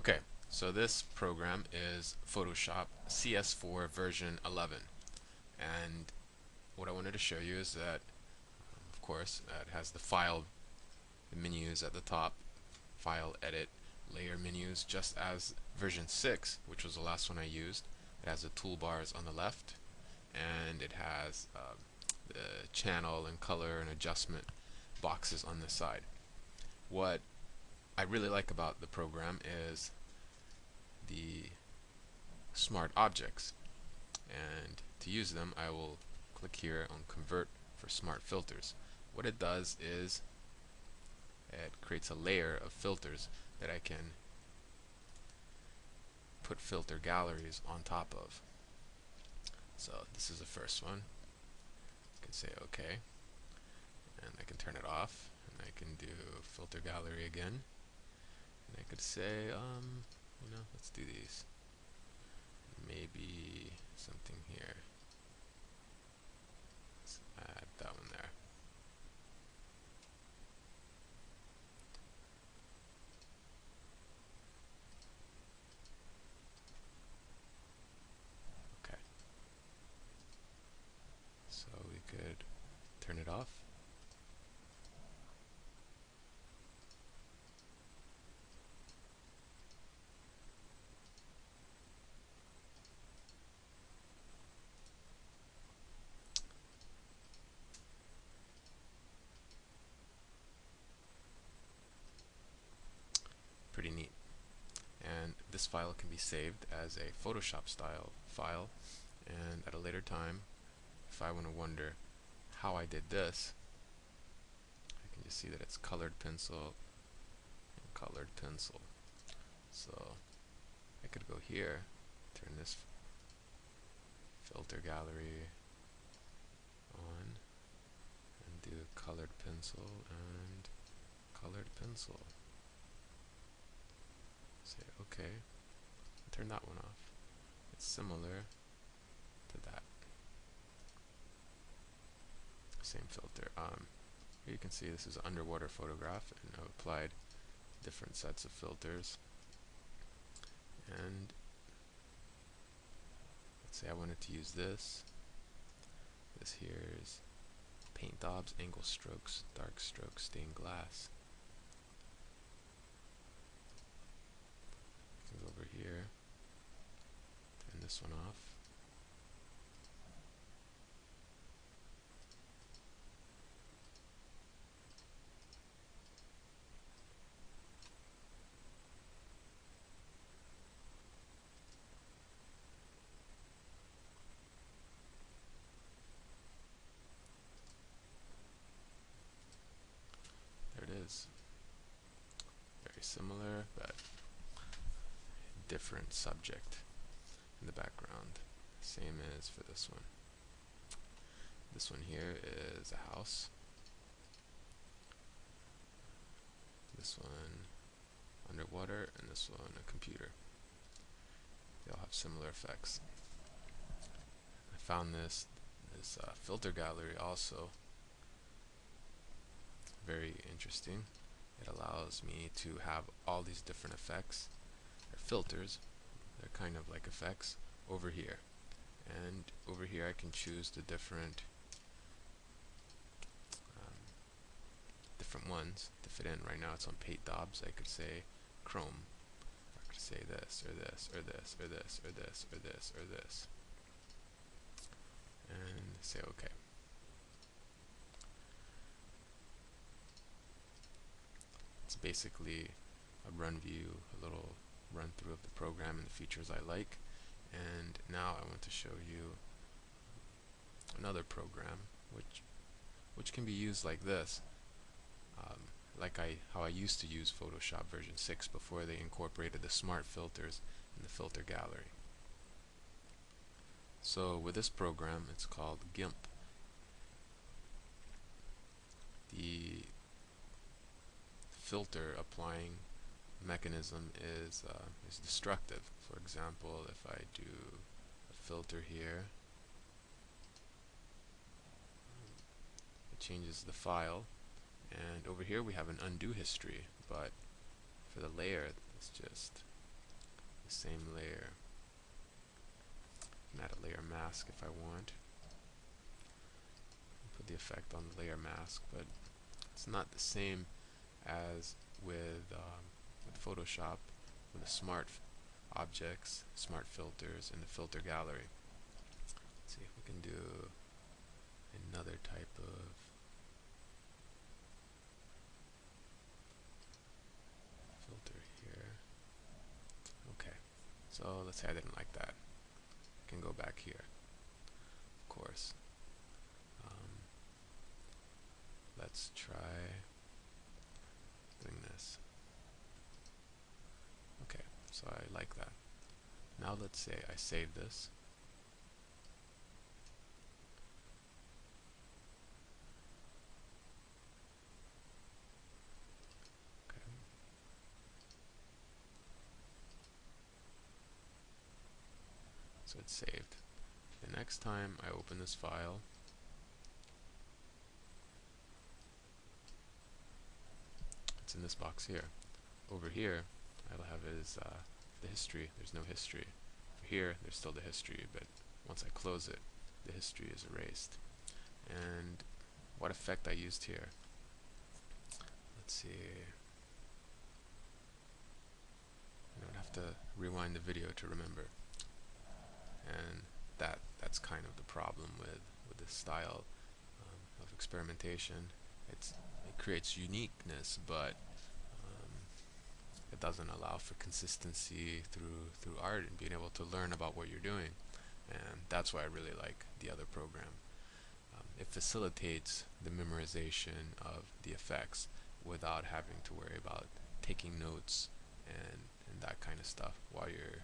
Okay, so this program is Photoshop CS4 version 11, and what I wanted to show you is that, of course, it has the file menus at the top, file, edit, layer menus, just as version 6, which was the last one I used. It has the toolbars on the left, and it has the channel and color and adjustment boxes on the side. What I really like about the program is the smart objects, and to use them I will click here on convert for smart filters. What it does is it creates a layer of filters that I can put filter galleries on top of. So this is the first one. I can say OK, and I can turn it off, and I can do filter gallery again, and I could say let's do these, maybe something here. Let's add that one there. Okay, so we could turn it off. Pretty neat. And this file can be saved as a Photoshop style file, and at a later time, if I want to wonder how I did this, I can just see that it's colored pencil and colored pencil. So I could go here, turn this filter gallery on, and do colored pencil and colored pencil. Say OK, turn that one off. It's similar to that. Same filter. Here you can see this is an underwater photograph, and I've applied different sets of filters. And let's say I wanted to use this. This here is paint daubs, angle strokes, dark strokes, stained glass. I can go over here, turn this one off. There it is. Very similar, but different subject in the background. Same as for this one. This one here is a house. This one underwater, and this one a computer. They all have similar effects. I found this filter gallery also very interesting. It allows me to have all these different effects. They're filters, they're kind of like effects over here. And over here I can choose the different ones to fit in. Right now it's on paint daubs. I could say chrome. I could say this, or this, or this, or this, or this, or this, or this. And say OK. It's basically a run view, a little run through of the program and the features I like. And now I want to show you another program which can be used like this, like how I used to use Photoshop version 6 before they incorporated the smart filters in the filter gallery. So with this program, it's called GIMP. The filter applying mechanism is destructive. For example, if I do a filter here, it changes the file, and over here we have an undo history, but for the layer it's just the same layer. I can add a layer mask if I want. Put the effect on the layer mask, but it's not the same as with Photoshop, with the smart objects, smart filters, and the filter gallery. Let's see if we can do another type of filter here. Okay, so let's say I didn't like that. I can go back here, of course. Let's try doing this. Okay, so I like that. Now let's say I save this. Okay. So it's saved. The next time I open this file, it's in this box here. Over here, I'll have is the history. There's no history. Over here, there's still the history, but once I close it, the history is erased. And what effect I used here? Let's see. I don't have to rewind the video to remember. And that's kind of the problem with this style of experimentation. It creates uniqueness, but it doesn't allow for consistency through art and being able to learn about what you're doing. And that's why I really like the other program. It facilitates the memorization of the effects without having to worry about taking notes and that kind of stuff while you're